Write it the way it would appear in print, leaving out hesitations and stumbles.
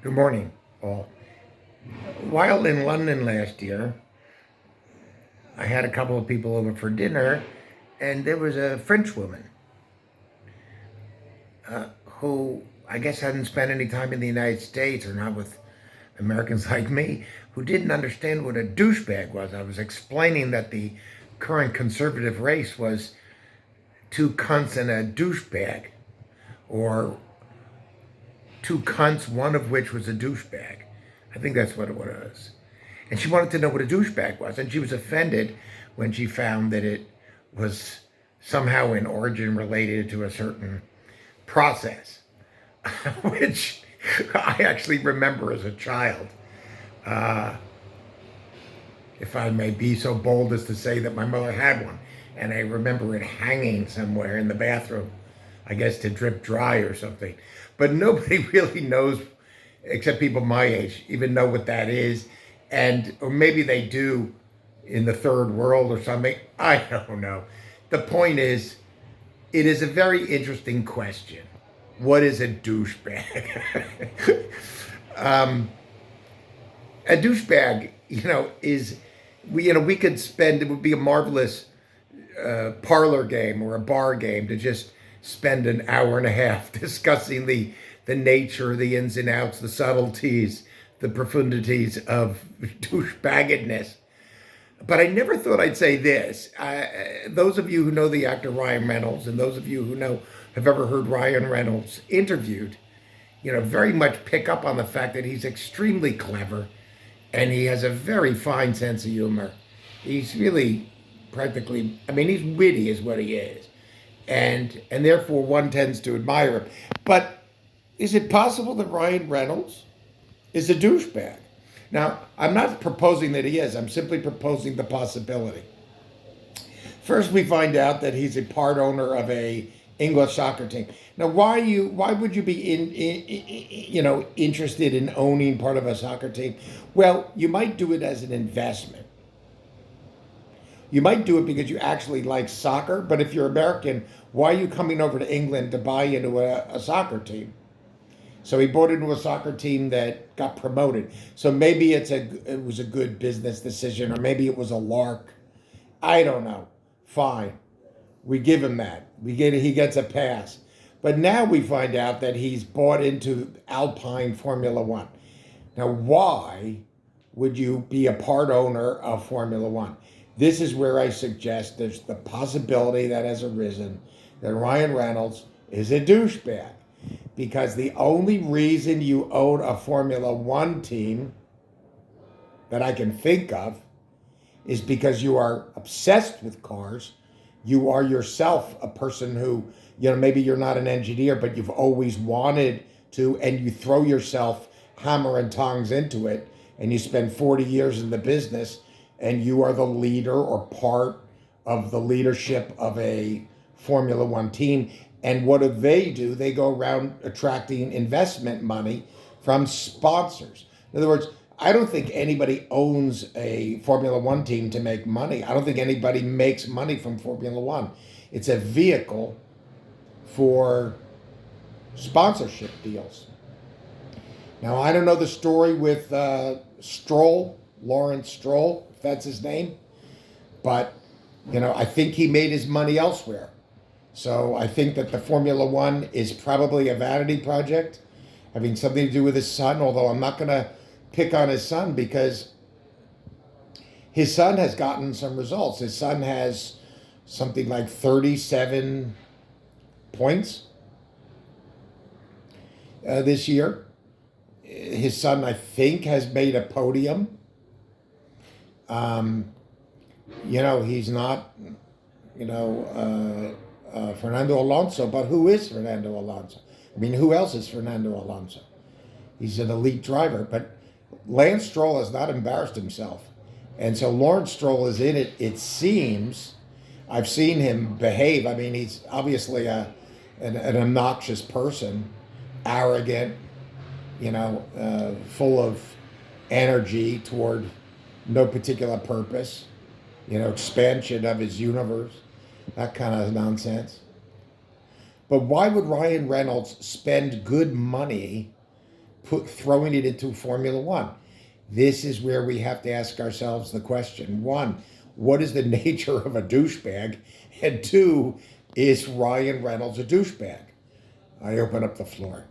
Good morning, all. While in London last year, I had a couple of people over for dinner, and there was a French woman who I guess hadn't spent any time in the United States or not with Americans like me, who didn't understand what a douchebag was. I was explaining that the current conservative race was two cunts and a douchebag, or two cunts, one of which was a douchebag. I think that's what it was. And she wanted to know what a douchebag was. And she was offended when she found that it was somehow in origin related to a certain process, which I actually remember as a child. Uh, if I may be so bold as to say that my mother had one. And I remember it hanging somewhere in the bathroom, I guess to drip dry or something. But nobody really knows, except people my age, even know what that is. And, or maybe they do in the third world or something. I don't know. The point is, it is a very interesting question. What is a douchebag? um, a douchebag, is we could spend. It would be a marvelous parlor game or a bar game to just spend an hour and a half discussing the nature, the ins and outs, the subtleties, the profundities of douchebaggedness. But I never thought I'd say this. Those of you who know the actor Ryan Reynolds, and those of you who know have ever heard Ryan Reynolds interviewed, very much pick up on the fact that he's extremely clever and he has a very fine sense of humor. He's really practically, I mean, he's witty, is what he is, and therefore one tends to admire him. But is it possible that Ryan Reynolds is a douchebag? Now, I'm not proposing that he is. I'm simply proposing the possibility. First, we find out that he's a part owner of a English soccer team. Now, why would you be interested in owning part of a soccer team? Well, you might do it as an investment. You might do it because you actually like soccer. But if you're American, why are you coming over to England to buy into a soccer team? So he bought into a soccer team that got promoted. So maybe it was a good business decision, or maybe it was a lark. I don't know. Fine, we give him that. He gets a pass. But now we find out that he's bought into Alpine Formula One. Now, why would you be a part owner of Formula One? This is where I suggest there's the possibility that has arisen that Ryan Reynolds is a douchebag. Because the only reason you own a Formula One team that I can think of is because you are obsessed with cars. You are yourself a person who, maybe you're not an engineer, but you've always wanted to, and you throw yourself hammer and tongs into it, and you spend 40 years in the business, and you are the leader or part of the leadership of a Formula One team. And what do? They go around attracting investment money from sponsors. In other words, I don't think anybody owns a Formula One team to make money. I don't think anybody makes money from Formula One. It's a vehicle for sponsorship deals. Now, I don't know the story with Lawrence Stroll, if that's his name, but, I think he made his money elsewhere. So I think that the Formula One is probably a vanity project, having something to do with his son, although I'm not going to pick on his son because his son has gotten some results. His son has something like 37 points this year. His son, I think, has made a podium. He's not, Fernando Alonso, but who is Fernando Alonso? I mean, who else is Fernando Alonso? He's an elite driver, but Lance Stroll has not embarrassed himself. And so Lawrence Stroll is in it, it seems. I've seen him behave. I mean, he's obviously an obnoxious person, arrogant, full of energy toward no particular purpose, expansion of his universe, that kind of nonsense. But why would Ryan Reynolds spend good money throwing it into Formula One. This is where we have to ask ourselves the question: one, what is the nature of a douchebag? And two, is Ryan Reynolds a douchebag? I open up the floor.